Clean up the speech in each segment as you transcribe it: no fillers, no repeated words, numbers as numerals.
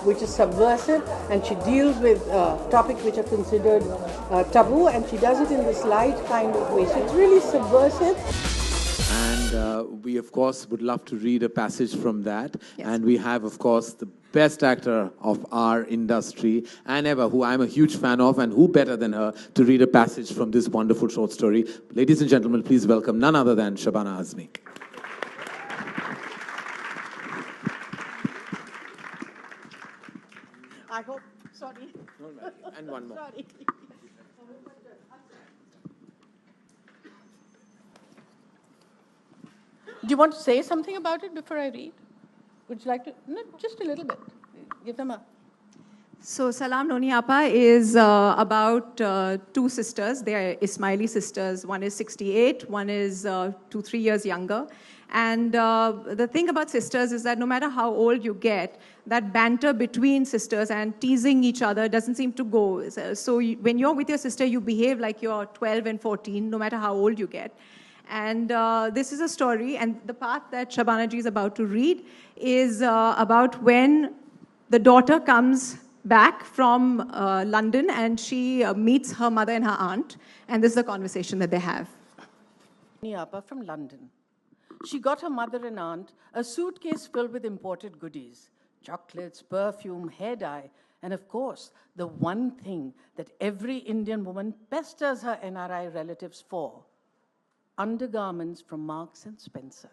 which is subversive, and she deals with topics which are considered taboo, and she does it in this light kind of way. So it's really subversive. And we, of course, would love to read a passage from that. Yes. And we have, of course, the best actor of our industry and ever, who I'm a huge fan of, and who better than her to read a passage from this wonderful short story. Ladies and gentlemen, please welcome none other than Shabana Azmi. I hope, sorry. And one more. Sorry. Do you want to say something about it before I read? Would you like to? No, just a little bit. Give them a... So Salam Noni Appa is about two sisters. They are Ismaili sisters. One is 68, one is 2-3 years younger. And the thing about sisters is that no matter how old you get, that banter between sisters and teasing each other doesn't seem to go. So when you're with your sister, you behave like you're 12 and 14, no matter how old you get. And this is a story, and the part that Shabana ji is about to read is about when the daughter comes back from London and she meets her mother and her aunt, and this is the conversation that they have. Appa from London. She got her mother and aunt a suitcase filled with imported goodies, chocolates, perfume, hair dye, and of course, the one thing that every Indian woman pesters her NRI relatives for: undergarments from Marks and Spencer.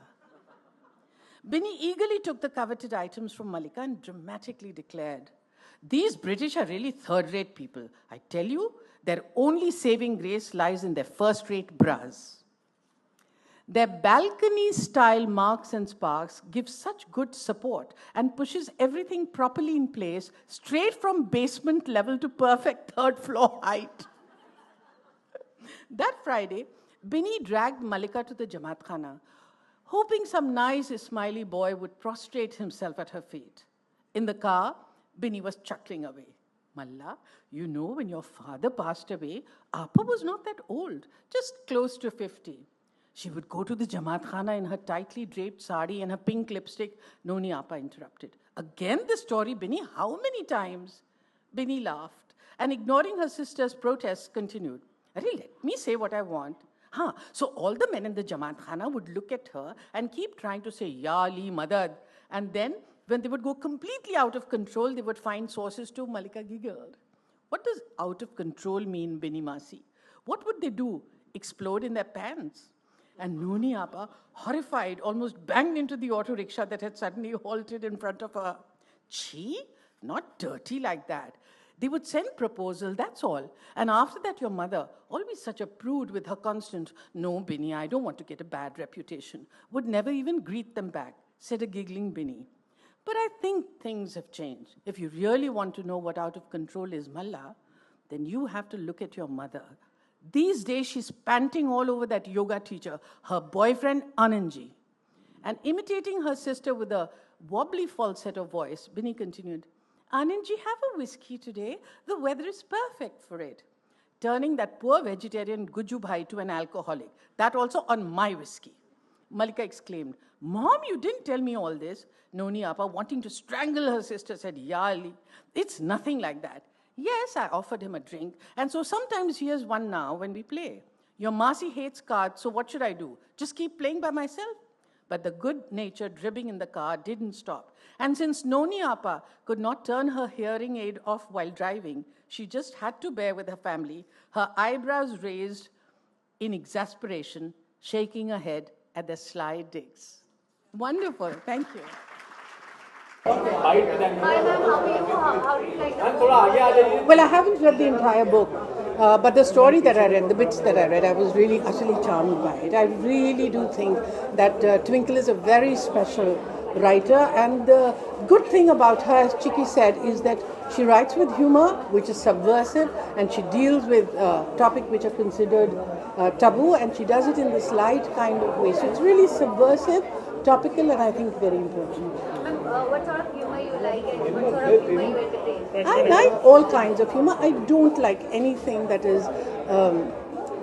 Binny eagerly took the coveted items from Malika and dramatically declared, "These British are really third-rate people. I tell you, their only saving grace lies in their first-rate bras. Their balcony-style Marks and Sparks gives such good support and pushes everything properly in place, straight from basement level to perfect third-floor height." That Friday, Binny dragged Malika to the Jamaat Khana, hoping some nice Ismaili boy would prostrate himself at her feet. In the car, Binny was chuckling away. "Malla, you know, when your father passed away, Appa was not that old, just close to 50. She would go to the Jamaat Khana in her tightly draped sari and her pink lipstick." Noni Appa interrupted. "Again this story, Binny, how many times?" Binny laughed and, ignoring her sister's protests, continued, "Arey, let me say what I want. So all the men in the Jamaat Khana would look at her and keep trying to say, 'Ya Ali, Madad.' And then, when they would go completely out of control, they would find sources to..." Malika giggled. "What does out of control mean, Binny Masi? What would they do? Explode in their pants?" And Noni Appa, horrified, almost banged into the auto rickshaw that had suddenly halted in front of her. "Chee, not dirty like that. They would send proposal, that's all. And after that, your mother, always such a prude with her constant, 'No, Binny, I don't want to get a bad reputation,' would never even greet them back," said a giggling Binny. "But I think things have changed. If you really want to know what out of control is, Malla, then you have to look at your mother. These days, she's panting all over that yoga teacher, her boyfriend, Anandji." And imitating her sister with a wobbly falsetto voice, Binny continued, "Anandji, have a whiskey today. The weather is perfect for it." Turning that poor vegetarian Guju Bhai to an alcoholic, that also on my whiskey. Malika exclaimed, "Mom, you didn't tell me all this." Noni Appa, wanting to strangle her sister, said, "Ya Ali, it's nothing like that. Yes, I offered him a drink, and so sometimes he has one now when we play. Your Masi hates cards, so what should I do? Just keep playing by myself?" But the good-natured ribbing in the car didn't stop. And since Noni Appa could not turn her hearing aid off while driving, she just had to bear with her family, her eyebrows raised in exasperation, shaking her head at their sly digs. Wonderful. Thank you. Hi ma'am, how are you? How do you like the book? Well, I haven't read the entire book, but the story that I read, the bits that I read, I was really utterly charmed by it. I really do think that Twinkle is a very special writer, and the good thing about her, as Chiki said, is that she writes with humor, which is subversive, and she deals with topics which are considered taboo, and she does it in this light kind of way. So it's really subversive, topical, and I think very important. What sort of humor you like and what sort of humor you entertain? I like all kinds of humor. I don't like anything that is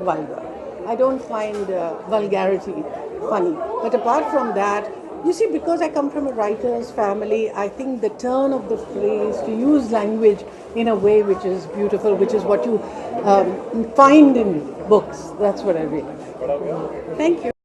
vulgar. I don't find vulgarity funny. But apart from that, You see, because I come from a writer's family, I think the turn of the phrase to use language in a way which is beautiful, which is what you find in books, that's what I really like. Thank you.